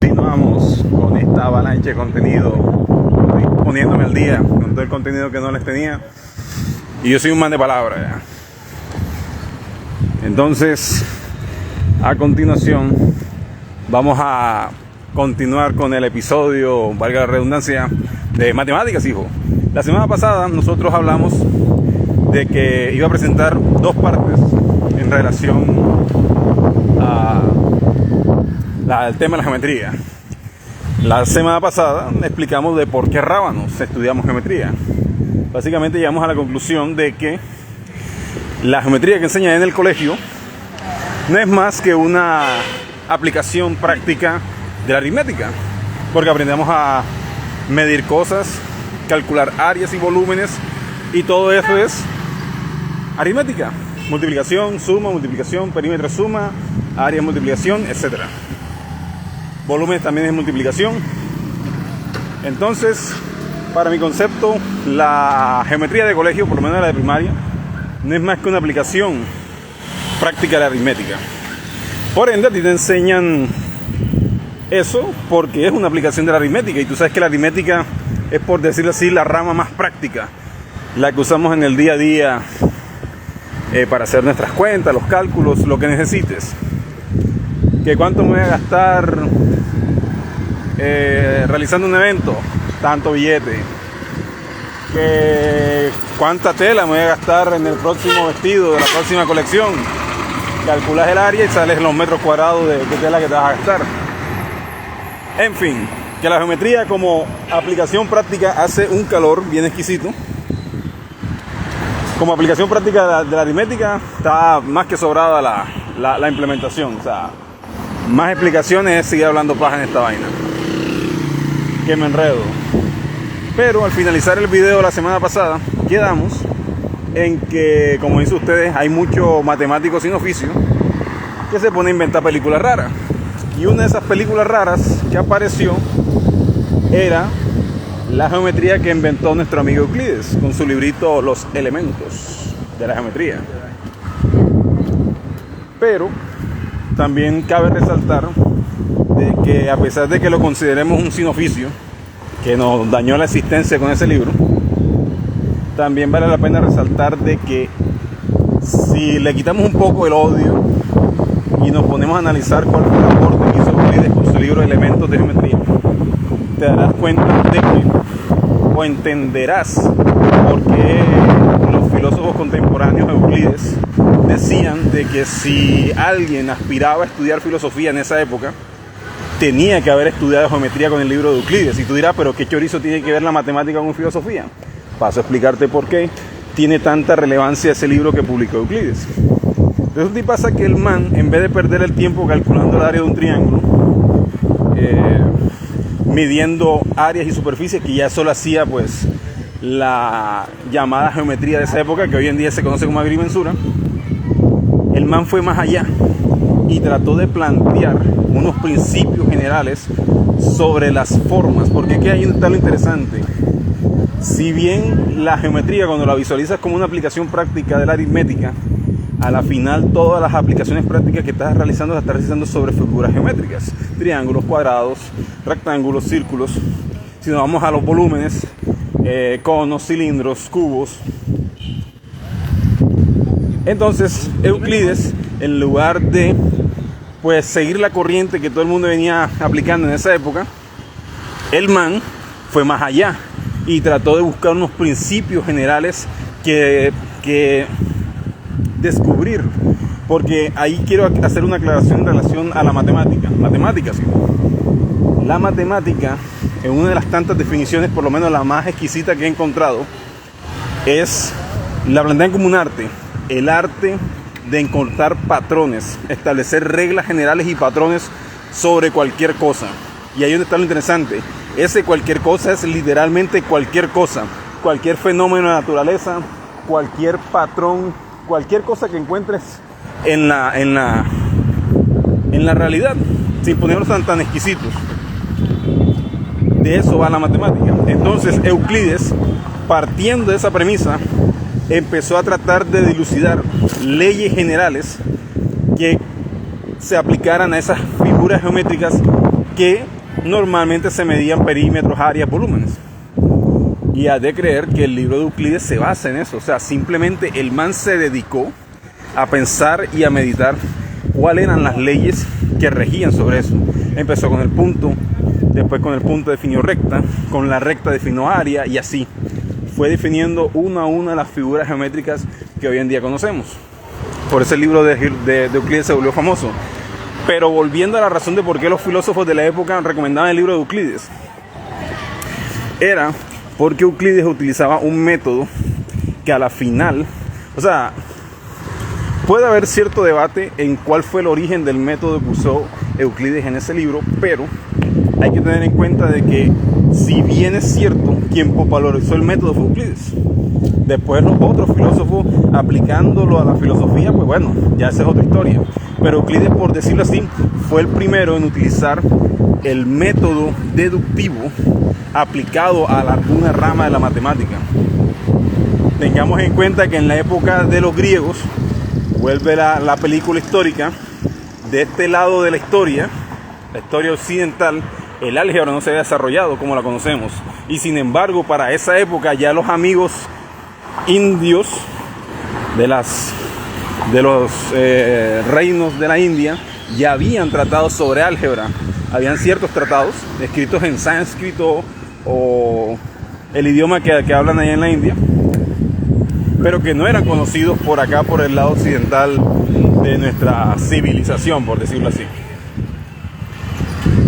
Continuamos con esta avalancha de contenido, poniéndome al día con todo el contenido que no les tenía. Y yo soy un man de palabra ya. Entonces, a continuación, vamos a continuar con el episodio, valga la redundancia, de matemáticas, hijo. La semana pasada nosotros hablamos de que iba a presentar dos partes en relación al tema de la geometría. La semana pasada explicamos de por qué rábanos estudiamos geometría. Básicamente llegamos a la conclusión de que la geometría que enseñan en el colegio no es más que una aplicación práctica de la aritmética, porque aprendemos a medir cosas, calcular áreas y volúmenes, y todo eso es aritmética: multiplicación, suma, multiplicación, perímetro, suma, área, multiplicación, etc. Volúmenes también es multiplicación. Entonces, para mi concepto, la geometría de colegio, por lo menos la de primaria, no es más que una aplicación práctica de la aritmética. Por ende, a ti te enseñan eso porque es una aplicación de la aritmética, y tú sabes que la aritmética es, por decirlo así, la rama más práctica, la que usamos en el día a día para hacer nuestras cuentas, los cálculos, lo que necesites. ¿Que cuánto me voy a gastar realizando un evento? Tanto billete. ¿Que cuánta tela me voy a gastar en el próximo vestido de la próxima colección? Calculas el área y sales los metros cuadrados de tela que te vas a gastar. En fin, que la geometría como aplicación práctica hace un calor bien exquisito. Como aplicación práctica de la aritmética está más que sobrada la implementación. O sea, más explicaciones es seguir hablando paja en esta vaina, que me enredo. Pero al finalizar el video la semana pasada, quedamos en que, como dicen ustedes, hay muchos matemáticos sin oficio que se ponen a inventar películas raras. Y una de esas películas raras que apareció era la geometría que inventó nuestro amigo Euclides con su librito Los Elementos de la Geometría. Pero también cabe resaltar de que, a pesar de que lo consideremos un sin oficio que nos dañó la existencia con ese libro, también vale la pena resaltar de que si le quitamos un poco el odio y nos ponemos a analizar cuál fue el aporte que hizo Euclides con su libro Elementos de Geometría, te darás cuenta de que, o entenderás por qué los filósofos contemporáneos de Euclides decían de que si alguien aspiraba a estudiar filosofía en esa época, tenía que haber estudiado geometría con el libro de Euclides. Y tú dirás, pero ¿qué chorizo tiene que ver la matemática con filosofía? Paso a explicarte por qué tiene tanta relevancia ese libro que publicó Euclides. Resulta y pasa que el man, en vez de perder el tiempo calculando el área de un triángulo, midiendo áreas y superficies, que ya solo hacía pues la llamada geometría de esa época, que hoy en día se conoce como agrimensura, el man fue más allá y trató de plantear unos principios generales sobre las formas. Porque aquí hay un detalle interesante. Si bien la geometría, cuando la visualizas como una aplicación práctica de la aritmética, a la final todas las aplicaciones prácticas que estás realizando las estás realizando sobre figuras geométricas: triángulos, cuadrados, rectángulos, círculos. Si nos vamos a los volúmenes, conos, cilindros, cubos. Entonces Euclides, en lugar de pues seguir la corriente que todo el mundo venía aplicando en esa época, el man fue más allá y trató de buscar unos principios generales que descubrir. Porque ahí quiero hacer una aclaración en relación a la matemática. Matemáticas, ¿sí? La matemática, en una de las tantas definiciones, por lo menos la más exquisita que he encontrado, la plantean como un arte. El arte de encontrar patrones, establecer reglas generales y patrones sobre cualquier cosa. Y ahí donde está lo interesante. Ese cualquier cosa es literalmente cualquier cosa. Cualquier fenómeno de naturaleza, cualquier patrón, cualquier cosa que encuentres en la realidad, sin ponernos tan exquisitos. De eso va la matemática. Entonces Euclides, partiendo de esa premisa, empezó a tratar de dilucidar leyes generales que se aplicaran a esas figuras geométricas que normalmente se medían perímetros, áreas, volúmenes. Y has de creer que el libro de Euclides se basa en eso. O sea, simplemente el man se dedicó a pensar y a meditar cuáles eran las leyes que regían sobre eso. Empezó con el punto, después con el punto definió recta, con la recta definió área, y así fue definiendo una a una las figuras geométricas que hoy en día conocemos. Por eso el libro de Euclides se volvió famoso. Pero volviendo a la razón de por qué los filósofos de la época recomendaban el libro de Euclides, era porque Euclides utilizaba un método que a la final, o sea, puede haber cierto debate en cuál fue el origen del método que usó Euclides en ese libro, pero hay que tener en cuenta de que, si bien es cierto, quien popularizó el método fue Euclides. Después los otros filósofos aplicándolo a la filosofía, pues bueno, ya esa es otra historia. Pero Euclides, por decirlo así, fue el primero en utilizar el método deductivo aplicado a alguna rama de la matemática. Tengamos en cuenta que en la época de los griegos, vuelve la película histórica, de este lado de la historia occidental, el álgebra no se había desarrollado como la conocemos. Y sin embargo, para esa época ya los amigos indios de los reinos de la India ya habían tratado sobre álgebra. Habían ciertos tratados escritos en sánscrito o el idioma que hablan allá en la India, pero que no eran conocidos por acá, por el lado occidental de nuestra civilización, por decirlo así.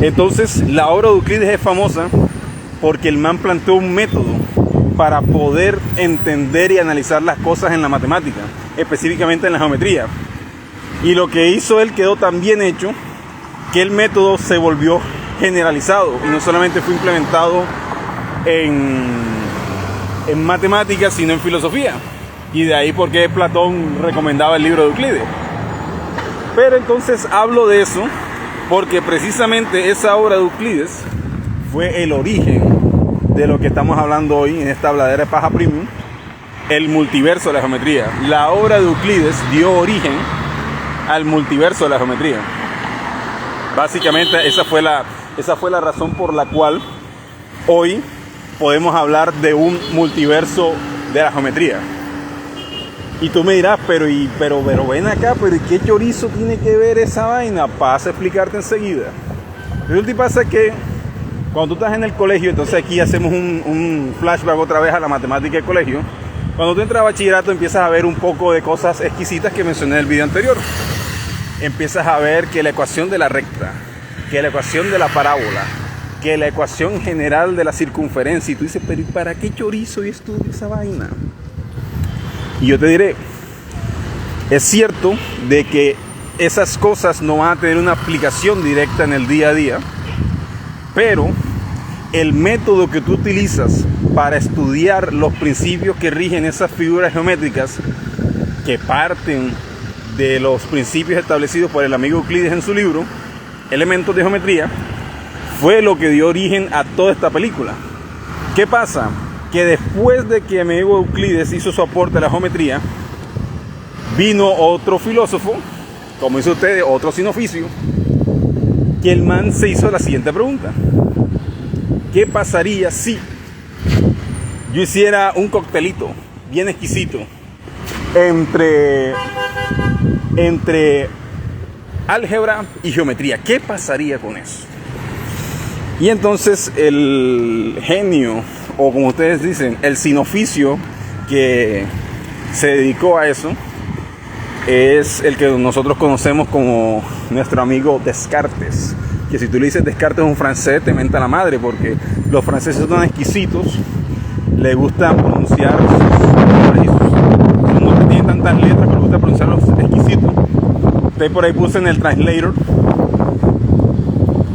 Entonces, la obra de Euclides es famosa porque el man planteó un método para poder entender y analizar las cosas en la matemática, específicamente en la geometría. Y lo que hizo él quedó tan bien hecho que el método se volvió generalizado y no solamente fue implementado en matemáticas, sino en filosofía. Y de ahí porque Platón recomendaba el libro de Euclides. Pero entonces hablo de eso porque precisamente esa obra de Euclides fue el origen de lo que estamos hablando hoy en esta habladera de paja premium, el multiverso de la geometría. La obra de Euclides dio origen al multiverso de la geometría. Básicamente esa fue la razón por la cual hoy podemos hablar de un multiverso de la geometría. Y tú me dirás, pero ven acá, pero ¿qué chorizo tiene que ver esa vaina? Pasa a explicarte enseguida. Resulta y pasa que cuando tú estás en el colegio, entonces aquí hacemos un flashback otra vez a la matemática del colegio. Cuando tú entras a bachillerato empiezas a ver un poco de cosas exquisitas que mencioné en el video anterior. Empiezas a ver que la ecuación de la recta, que la ecuación de la parábola, que la ecuación general de la circunferencia. Y tú dices, pero ¿y para qué chorizo y estudio esa vaina? Y yo te diré, es cierto de que esas cosas no van a tener una aplicación directa en el día a día, pero el método que tú utilizas para estudiar los principios que rigen esas figuras geométricas, que parten de los principios establecidos por el amigo Euclides en su libro, Elementos de Geometría, fue lo que dio origen a toda esta película. ¿Qué pasa? Que después de que mi amigo Euclides hizo su aporte a la geometría, vino otro filósofo, como hizo usted, otro sin oficio, que el man se hizo la siguiente pregunta: ¿qué pasaría si yo hiciera un coctelito bien exquisito entre álgebra y geometría? ¿Qué pasaría con eso? Y entonces el genio, o como ustedes dicen, el sin oficio que se dedicó a eso, es el que nosotros conocemos como nuestro amigo Descartes. Que si tú le dices Descartes a un francés, te menta la madre, porque los franceses son exquisitos, les gusta pronunciar no tienen tantas letras, pero les gusta pronunciarlos exquisitos. Usted por ahí puse en el translator,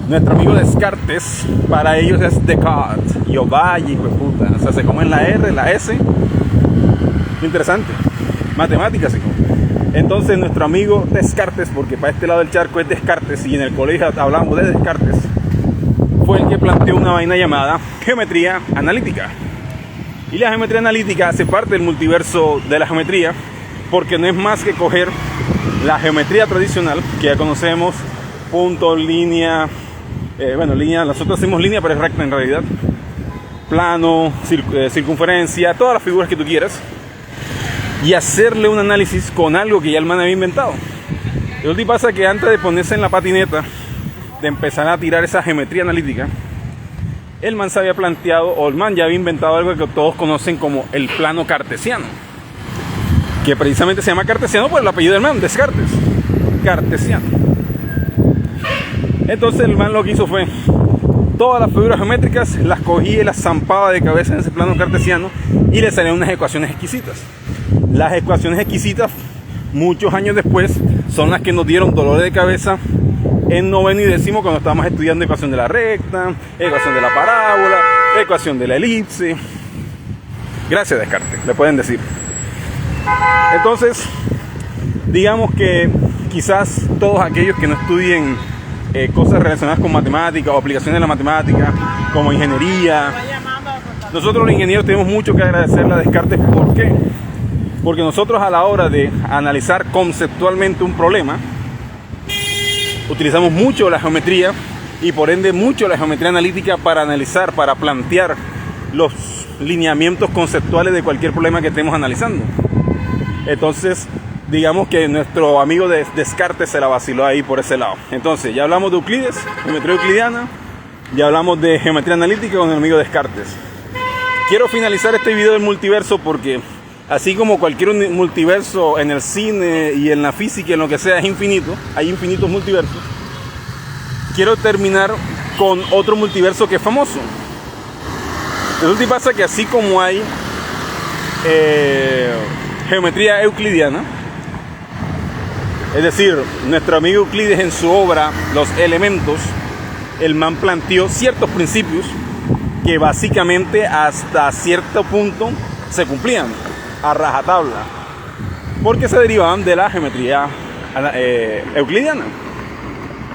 nuestro amigo Descartes, para ellos es Descartes. Y yo, vaya, hijo de puta. O sea, se comen la R, la S. Interesante. Matemáticas, hijo. Entonces, nuestro amigo Descartes, porque para este lado del charco es Descartes, y en el colegio hablamos de Descartes, fue el que planteó una vaina llamada geometría analítica. Y la geometría analítica hace parte del multiverso de la geometría, porque no es más que coger la geometría tradicional, que ya conocemos, punto, línea, bueno, línea, nosotros hacemos línea, pero es recta en realidad. Plano, circunferencia, todas las figuras que tú quieras. Y hacerle un análisis con algo que ya el man había inventado. Lo que pasa es que antes de ponerse en la patineta, de empezar a tirar esa geometría analítica, el man se había planteado, o el man ya había inventado algo que todos conocen como el plano cartesiano, que precisamente se llama cartesiano por el apellido del man, Descartes, cartesiano. Entonces el man lo que hizo fue, todas las figuras geométricas las cogía y las zampaba de cabeza en ese plano cartesiano y le salían unas ecuaciones exquisitas. Las ecuaciones exquisitas, muchos años después, son las que nos dieron dolor de cabeza en noveno y décimo cuando estábamos estudiando ecuación de la recta, ecuación de la parábola, ecuación de la elipse. Gracias, Descartes, le pueden decir. Entonces, digamos que quizás todos aquellos que no estudien cosas relacionadas con matemáticas o aplicaciones de la matemática, como ingeniería, nosotros los ingenieros tenemos mucho que agradecerle a Descartes. ¿Por qué? Porque nosotros, a la hora de analizar conceptualmente un problema, utilizamos mucho la geometría y por ende mucho la geometría analítica para analizar, para plantear los lineamientos conceptuales de cualquier problema que estemos analizando. Entonces, digamos que nuestro amigo Descartes se la vaciló ahí por ese lado. Entonces, ya hablamos de Euclides, geometría euclidiana, ya hablamos de geometría analítica con el amigo Descartes. Quiero finalizar este video del multiverso porque, así como cualquier multiverso en el cine y en la física y en lo que sea es infinito, hay infinitos multiversos, quiero terminar con otro multiverso que es famoso. Resulta y pasa que así como hay geometría euclidiana, es decir, nuestro amigo Euclides en su obra Los Elementos, el man planteó ciertos principios que básicamente hasta cierto punto se cumplían a rajatabla, porque se derivaban de la geometría euclidiana.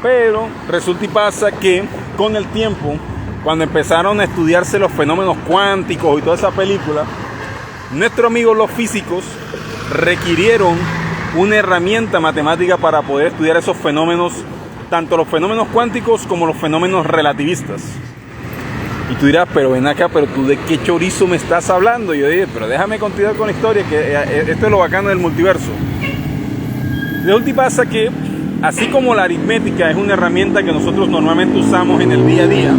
Pero resulta y pasa que con el tiempo, cuando empezaron a estudiarse los fenómenos cuánticos y toda esa película, nuestros amigos los físicos requirieron una herramienta matemática para poder estudiar esos fenómenos, tanto los fenómenos cuánticos como los fenómenos relativistas. Y tú dirás, pero ven acá, pero tú de qué chorizo me estás hablando. Y yo dije, pero déjame continuar con la historia, que esto es lo bacano del multiverso. De última pasa que, así como la aritmética es una herramienta que nosotros normalmente usamos en el día a día,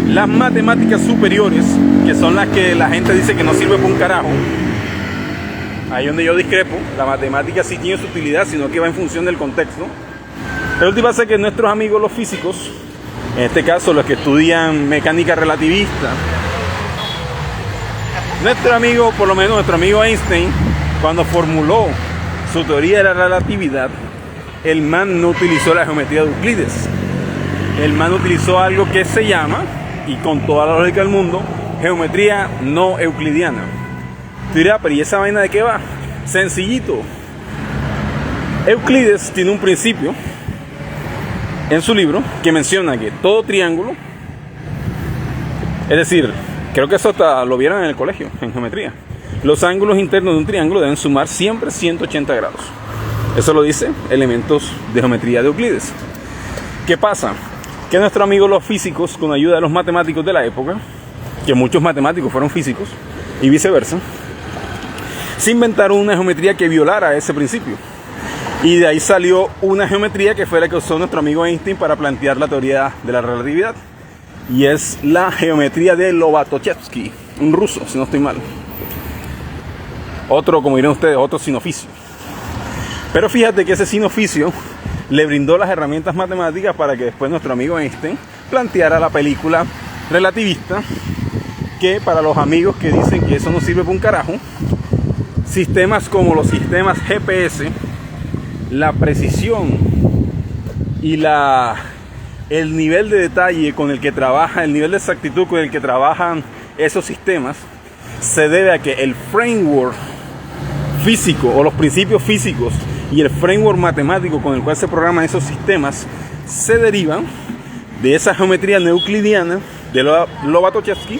las matemáticas superiores, que son las que la gente dice que no sirve para un carajo, ahí donde yo discrepo, la matemática sí tiene su utilidad, sino que va en función del contexto. De última pasa que nuestros amigos los físicos, en este caso los que estudian mecánica relativista, nuestro amigo, por lo menos nuestro amigo Einstein, cuando formuló su teoría de la relatividad, el man no utilizó la geometría de Euclides. El man utilizó algo que se llama, y con toda la lógica del mundo, geometría no euclidiana. Tú dirás, pero ¿y esa vaina de qué va? Sencillito. Euclides tiene un principio en su libro que menciona que todo triángulo, es decir, creo que eso hasta lo vieron en el colegio, en geometría, los ángulos internos de un triángulo deben sumar siempre 180 grados. Eso lo dice Elementos de Geometría de Euclides. ¿Qué pasa? Que nuestros amigos los físicos, con ayuda de los matemáticos de la época, que muchos matemáticos fueron físicos y viceversa, se inventaron una geometría que violara ese principio. Y de ahí salió una geometría que fue la que usó nuestro amigo Einstein para plantear la teoría de la relatividad. Y es la geometría de Lobachevsky, un ruso, si no estoy mal. Otro, como dirán ustedes, otro sin oficio. Pero fíjate que ese sin oficio le brindó las herramientas matemáticas para que después nuestro amigo Einstein planteara la película relativista, que para los amigos que dicen que eso no sirve para un carajo, sistemas como los sistemas GPS, la precisión y el nivel de detalle con el que trabaja, el nivel de exactitud con el que trabajan esos sistemas, se debe a que el framework físico o los principios físicos y el framework matemático con el cual se programan esos sistemas se derivan de esa geometría no euclidiana de Lobachevsky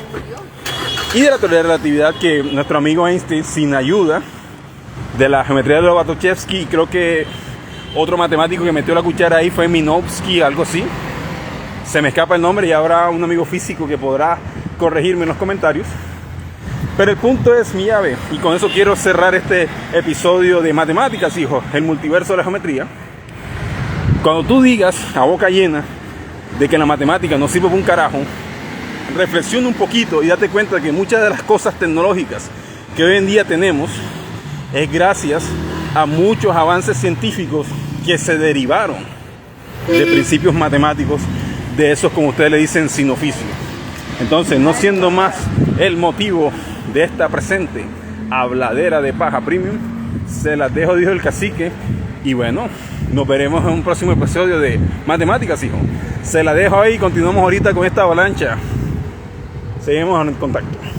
y de la teoría de la relatividad que nuestro amigo Einstein, sin ayuda de la geometría de Lobachevsky, y creo que otro matemático que metió la cuchara ahí fue Minkowski, algo así, se me escapa el nombre y habrá un amigo físico que podrá corregirme en los comentarios. Pero el punto es mi llave, y con eso quiero cerrar este episodio de matemáticas, hijos, el multiverso de la geometría. Cuando tú digas a boca llena de que la matemática no sirve para un carajo, reflexiona un poquito y date cuenta que muchas de las cosas tecnológicas que hoy en día tenemos es gracias a muchos avances científicos que se derivaron de principios matemáticos, de esos, como ustedes le dicen, sin oficio. Entonces, no siendo más el motivo de esta presente habladera de paja premium, se las dejo, dijo el cacique, y bueno, nos veremos en un próximo episodio de matemáticas, hijo. Se la dejo ahí, continuamos ahorita con esta avalancha. Seguimos en contacto.